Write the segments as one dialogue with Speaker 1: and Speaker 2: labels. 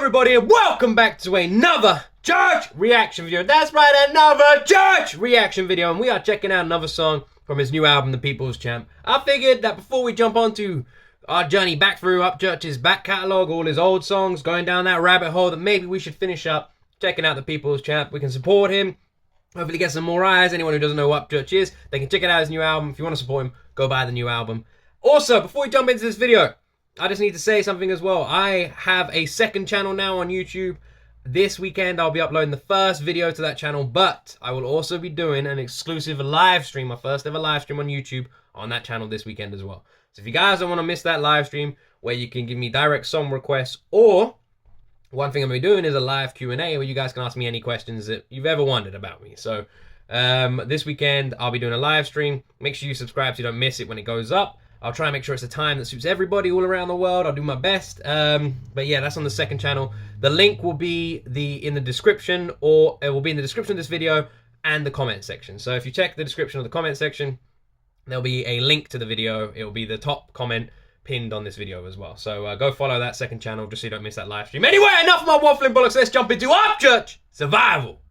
Speaker 1: everybody, and welcome back to another church reaction video. That's right, another church reaction video, and we are checking out another song from his new album, The People's Champ. I figured that before we jump onto our journey back through Upchurch's back catalogue, all his old songs, going down that rabbit hole, that maybe we should finish up checking out The People's Champ. We can support him, hopefully get some more eyes. Anyone who doesn't know who Upchurch is, they can check it out, his new album. If you want to support him, go buy the new album. Also, before we jump into this video, I just need to say something as well. I have a second channel now on YouTube. This weekend, I'll be uploading the first video to that channel, but I will also be doing an exclusive live stream, my first ever live stream on YouTube on that channel this weekend as well. So if you guys don't want to miss that live stream where you can give me direct song requests, or one thing I'm going to be doing is a live Q&A where you guys can ask me any questions that you've ever wondered about me. So this weekend, I'll be doing a live stream. Make sure you subscribe so you don't miss it when it goes up. I'll try and make sure it's a time that suits everybody all around the world. I'll do my best. But yeah, that's on the second channel. The link will be in the description, or it will be in the description of this video and the comment section. So if you check the description of the comment section, there'll be a link to the video. It will be the top comment pinned on this video as well. So go follow that second channel just so you don't miss that live stream. Anyway, enough of my waffling bollocks. Let's jump into Upchurch Survival.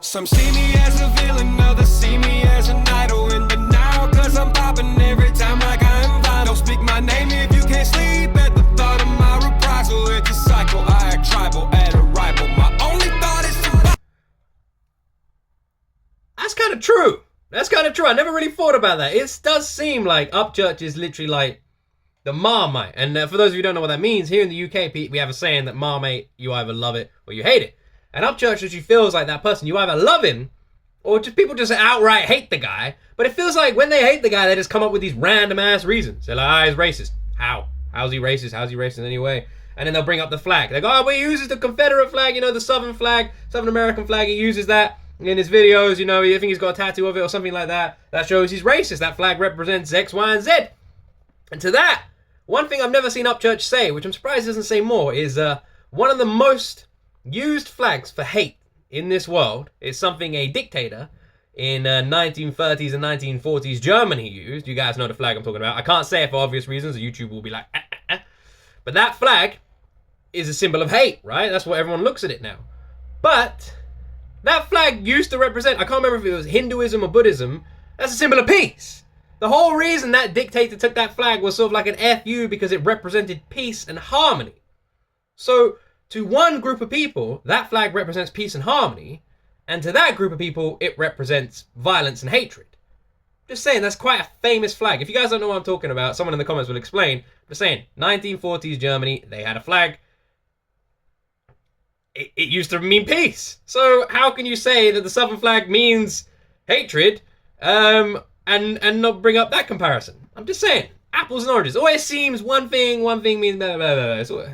Speaker 2: Some see me as a villain, others see me as an idol in denial, cause I'm popping every time like I'm vinyl. Don't speak my name if you can't sleep at the thought of my reprisal. It's a cycle, I act tribal at arrival. My only thought is to...
Speaker 1: That's kind of true. That's kind of true. I never really thought about that. It does seem like Upchurch is literally like the Marmite. And for those of you who don't know what that means, here in the UK, we have a saying that Marmite, you either love it or you hate it. And Upchurch actually feels like that person. You either love him, or just people just outright hate the guy. But it feels like when they hate the guy, they just come up with these random ass reasons. They're like, he's racist. How? How's he racist? How's he racist anyway? And then they'll bring up the flag. They go, oh, well, he uses the Confederate flag, you know, the Southern flag, Southern American flag. He uses that in his videos, you know, I think he's got a tattoo of it or something like that. That shows he's racist. That flag represents X, Y, and Z. And to that, one thing I've never seen Upchurch say, which I'm surprised he doesn't say more, is one of the most used flags for hate in this world is something a dictator in 1930s and 1940s Germany used. You guys know the flag I'm talking about. I can't say it for obvious reasons. YouTube will be like, But that flag is a symbol of hate, right? That's what everyone looks at it now. But that flag used to represent, I can't remember if it was Hinduism or Buddhism, that's a symbol of peace. The whole reason that dictator took that flag was sort of like an FU because it represented peace and harmony. So to one group of people, that flag represents peace and harmony, and to that group of people, it represents violence and hatred. Just saying, that's quite a famous flag. If you guys don't know what I'm talking about, someone in the comments will explain. Just saying, 1940s Germany, they had a flag. It used to mean peace. So how can you say that the Southern flag means hatred, and not bring up that comparison? I'm just saying, apples and oranges. Always seems one thing means blah, blah, blah, blah.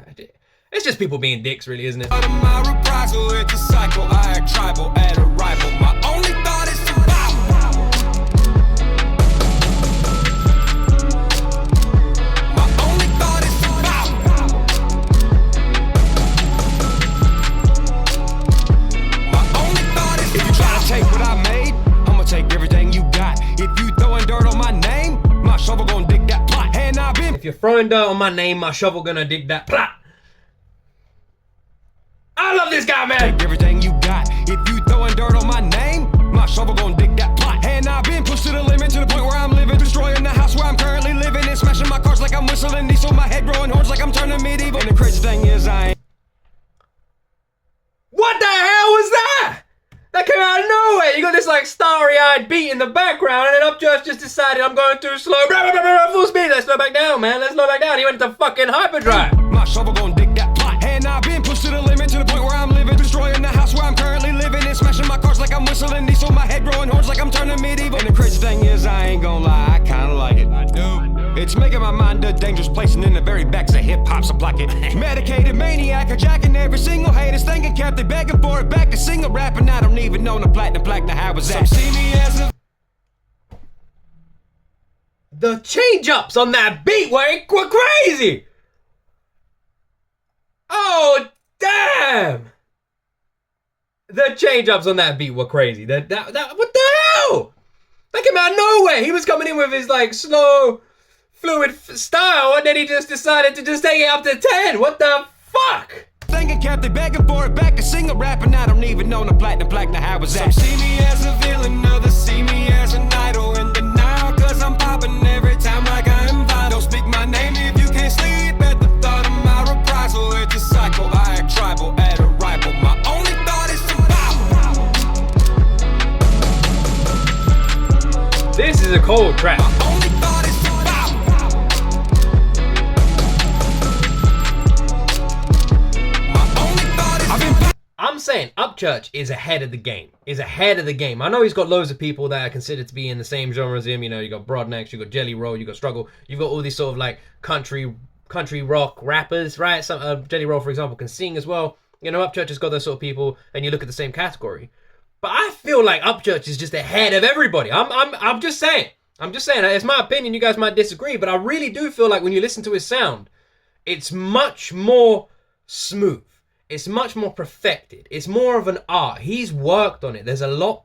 Speaker 1: It's just people being dicks, really, isn't it?
Speaker 2: My reprisal, it's a cycle, I act tribal at arrival. My only thought is survival. My only thought is survival. My only thought is, if you try to take what I made, I'ma take everything you got. If you throwing dirt on my name, my shovel gonna dig that plot. And I've been...
Speaker 1: If you're throwing dirt on my name, my shovel gonna dig that plot. I love this guy, man.
Speaker 2: Take everything you got. If you throwing dirt on my name, my shovel gonna dig that plot. And I've been pushed to the limit, to the point where I'm living, destroying the house where I'm currently living, and smashing my cars like I'm whistling diesel, my head growing horns like I'm turning medieval. And the crazy thing is, I ain't...
Speaker 1: What the hell was that? That came out of nowhere. You got this like starry-eyed beat in the background, and then Upchurch just decided I'm going too slow. Blah, blah, blah, blah, full speed. Let's slow back down, man. Let's slow back down. He went to fucking hyperdrive.
Speaker 2: My shovel gonna dig that plot. And I've been pushed to the limit, to the point where I'm living, destroying the house where I'm currently living, and smashing my cars like I'm whistling diesel, my head growing horns like I'm turning medieval. And the crazy thing is, I ain't gonna lie, I kinda like it. I do. It's making my mind a dangerous place, and in the very backs of hip-hop, so block it. Medicated maniac, jacking every single haters, thinking kept they begging for it back to sing a rap, and I don't even know the platinum plaque, now how was that? Some see me as a...
Speaker 1: The change-ups on that beat were crazy. Oh, damn! The change-ups on that beat were crazy. What the hell? That came out of nowhere. nowhere. He was coming in with his like slow, fluid style, and then he just decided to just take it up to 10. What the fuck?
Speaker 2: Thinking kept it begging for it back to sing a rap, and I don't even know the platinum how was that. Some see me as a villain, others see me as an idol. In denial, cause I'm popping every time like I'm vital. Don't speak my name if you can't sleep at the thought of my reprisal. It's a cycle, I act tribal at arrival. My only thought is survival.
Speaker 1: This is a cold track.
Speaker 2: My only thought is
Speaker 1: I'm saying Upchurch is ahead of the game. I know he's got loads of people that are considered to be in the same genre as him. You know, you got Broadnex, you got Jelly Roll, you got Struggle. You've got all these sort of like country rock rappers, right? Some Jelly Roll, for example, can sing as well. You know, Upchurch has got those sort of people, and you look at the same category. But I feel like Upchurch is just ahead of everybody. I'm just saying. It's my opinion. You guys might disagree, but I really do feel like when you listen to his sound, it's much more smooth. It's much more perfected. It's more of an art. He's worked on it. There's a lot.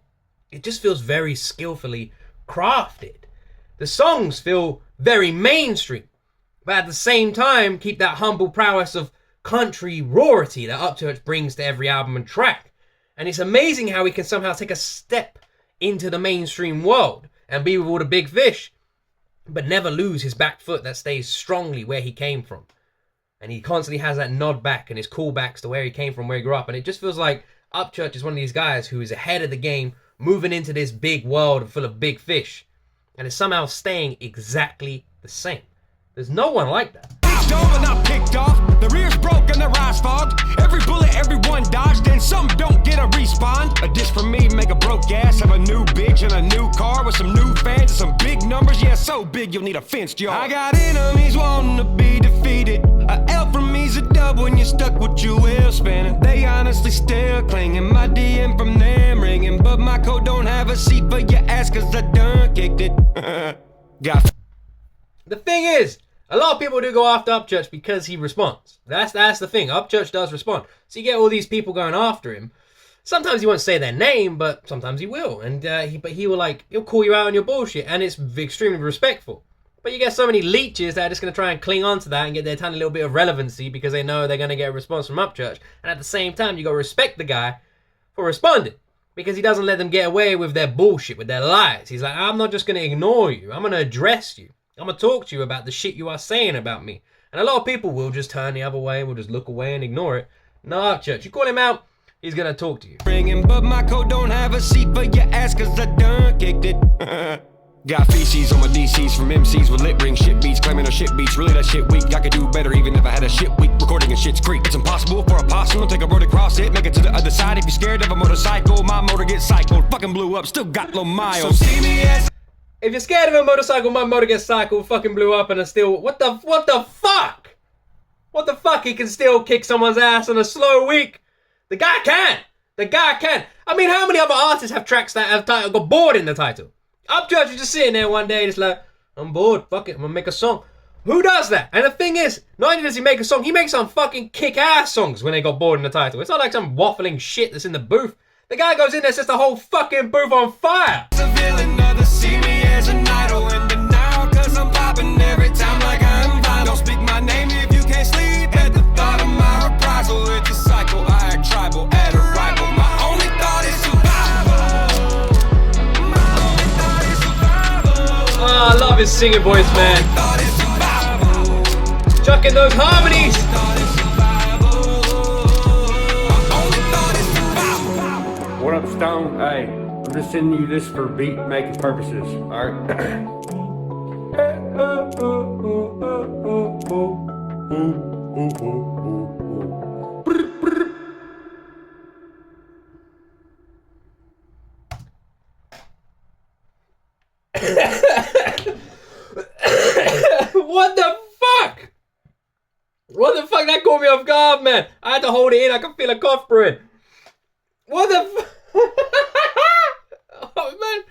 Speaker 1: It just feels very skillfully crafted. The songs feel very mainstream, but at the same time, keep that humble prowess of country roarity that Upchurch brings to every album and track. And it's amazing how he can somehow take a step into the mainstream world and be with all the big fish, but never lose his back foot that stays strongly where he came from. And he constantly has that nod back and his callbacks to where he came from, where he grew up. And it just feels like Upchurch is one of these guys who is ahead of the game, moving into this big world full of big fish, and is somehow staying exactly the same. There's no one like that.
Speaker 2: Over, not picked off. The rear's broke and the rise fogged. Every bullet, everyone dodged, and some don't get a respawn. A diss from me, make a broke ass, have a new bitch and a new car with some new fans and some big numbers. Yeah, so big you'll need a fenced yard. I got enemies wanting to be defeated. A L from me's a dub when you're stuck with you will spinning. They honestly still clinging. My DM from them ringing, but my code don't have a seat for your ass cause I done kicked it. Got.
Speaker 1: The thing is, a lot of people do go after Upchurch because he responds. That's the thing. Upchurch does respond. So you get all these people going after him. Sometimes he won't say their name, but sometimes he will. And he'll call you out on your bullshit, and it's extremely respectful. But you get so many leeches that are just going to try and cling on to that and get their tiny little bit of relevancy because they know they're going to get a response from Upchurch. And at the same time, you got to respect the guy for responding because he doesn't let them get away with their bullshit, with their lies. He's like, I'm not just going to ignore you. I'm going to address you. I'm going to talk to you about the shit you are saying about me. And a lot of people will just turn the other way, will just look away and ignore it. No, Upchurch, you call him out, he's going to talk to you.
Speaker 2: Ringing, but my code don't have a seat for your ass cause I done kicked it. Got feces on my DCs from MCs with lip ring shit beats, claiming a shit beats. Really that shit weak, I could do better even if I had a shit week. Recording in shit's creek. It's impossible for a possum to take a road across it, make it to the other side. If you're scared of a motorcycle, my motor gets cycled. Fucking blew up, still got low miles. So see me as...
Speaker 1: If you're scared of a motorcycle, my motor gets cycled, fucking blew up, and I still... What the fuck? What the fuck? He can still kick someone's ass on a slow week. The guy can. I mean, how many other artists have tracks that have got bored in the title? Upchurch is just sitting there one day, just like, I'm bored, fuck it, I'm gonna make a song. Who does that? And the thing is, not only does he make a song, he makes some fucking kick-ass songs when they got bored in the title. It's not like some waffling shit that's in the booth. The guy goes in there, sets the whole fucking booth on fire.
Speaker 2: A villain, others see me as an idol in denial, cause I'm popping every time like I'm vital. Don't speak my name if you can't sleep at the thought of my reprisal. It's a cycle, I act tribal at arrival. My only thought is survival. My only thought is survival.
Speaker 1: Oh, I love his singing voice, man. Chucking those harmonies.
Speaker 3: What up, Stone? Hey, I'm just sending you this for beat making purposes, alright?
Speaker 1: What the fuck? What the fuck? That caught me off guard, man. I had to hold it in. I could feel a cough brewing. What the fuck? Oh, man.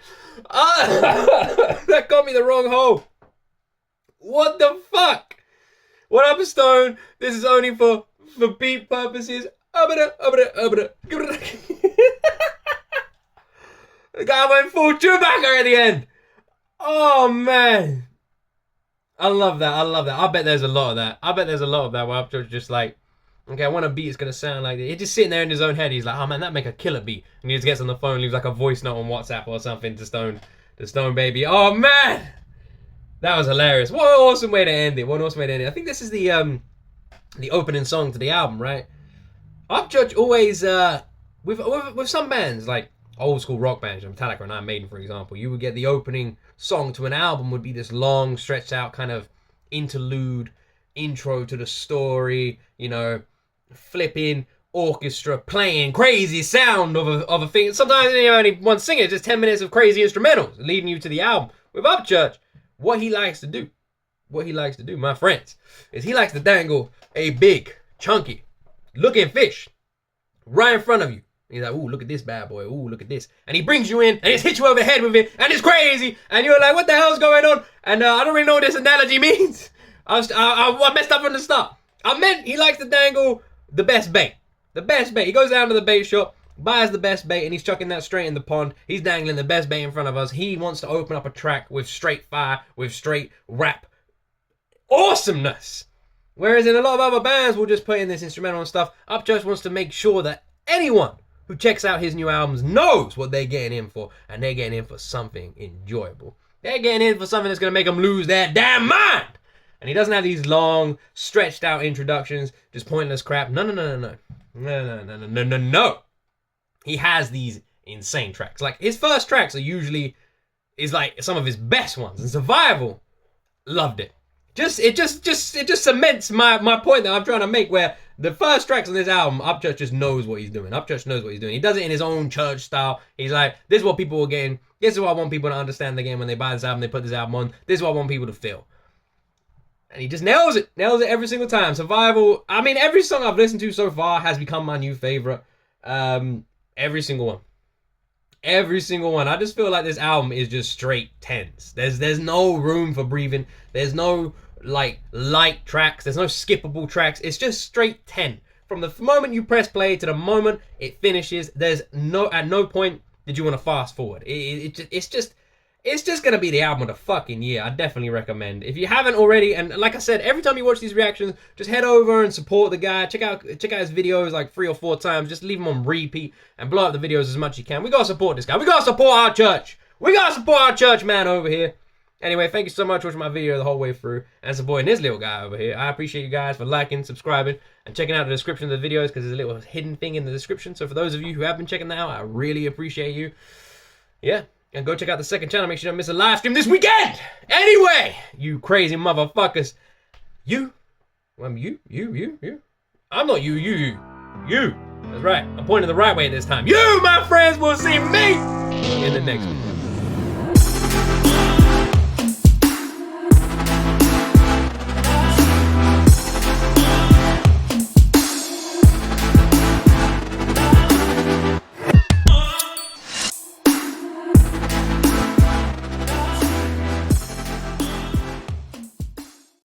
Speaker 1: That got me the wrong hole. What the fuck? What up, Stone? This is only for beat purposes. The guy went full Chewbacca at the end. Oh man, I love that. I love that. I bet there's a lot of that. I bet there's a lot of that where Upchurch just like, okay, I want a beat. It's gonna sound like this. He's just sitting there in his own head. He's like, oh man, that make a killer beat. And he just gets on the phone, leaves like a voice note on WhatsApp or something to Stone Baby. Oh man, that was hilarious. What an awesome way to end it. What an awesome way to end it. I think this is the opening song to the album, right? Upchurch always with some bands like old school rock bands, Metallica and Iron Maiden, for example, you would get the opening song to an album would be this long, stretched out kind of interlude, intro to the story, you know, flipping orchestra playing crazy sound of a thing. Sometimes you know, only one singer, just 10 minutes of crazy instrumentals leading you to the album. With Upchurch, what he likes to do, my friends, is he likes to dangle a big, chunky looking fish right in front of you. He's like, ooh, look at this bad boy. Ooh, look at this. And he brings you in and he hits you over the head with it. And it's crazy. And you're like, what the hell's going on? And I don't really know what this analogy means. I messed up from the start. I meant he likes to dangle the best bait. The best bait. He goes down to the bait shop, buys the best bait, and he's chucking that straight in the pond. He's dangling the best bait in front of us. He wants to open up a track with straight fire, with straight rap awesomeness. Whereas in a lot of other bands, we'll just put in this instrumental and stuff. Upchurch wants to make sure that anyone who checks out his new albums knows what they're getting in for, and they're getting in for something enjoyable. They're getting in for something that's going to make them lose their damn mind. And he doesn't have these long, stretched out introductions, just pointless crap. No. He has these insane tracks. Like, his first tracks are usually, is like some of his best ones. And Survival, loved it. It just cements my point that I'm trying to make, where the first tracks on this album, Upchurch just knows what he's doing. Upchurch knows what he's doing. He does it in his own church style. He's like, this is what people are getting. This is what I want people to understand the game when they buy this album, they put this album on. This is what I want people to feel. And he just nails it every single time. Survival, I mean, every song I've listened to so far has become my new favorite. Every single one. Every single one. I just feel like this album is just straight tens. There's no room for breathing. There's no like light tracks. There's no skippable tracks. It's just straight 10. From the moment you press play to the moment it finishes, at no point did you want to fast forward. It's just gonna be the album of the fucking year. I definitely recommend. If you haven't already, and like I said, every time you watch these reactions, just head over and support the guy. Check out his videos like 3 or 4 times. Just leave them on repeat and blow up the videos as much as you can. We gotta support this guy. We gotta support our church. We gotta support our church man over here. Anyway, thank you so much for watching my video the whole way through and supporting this little guy over here. I appreciate you guys for liking, subscribing, and checking out the description of the videos, because there's a little hidden thing in the description. So for those of you who have been checking that out, I really appreciate you. Yeah. And go check out the second channel. Make sure you don't miss a live stream this weekend. Anyway, you crazy motherfuckers. You. I'm not you. That's right. I'm pointing the right way this time. You, my friends, will see me in the next one.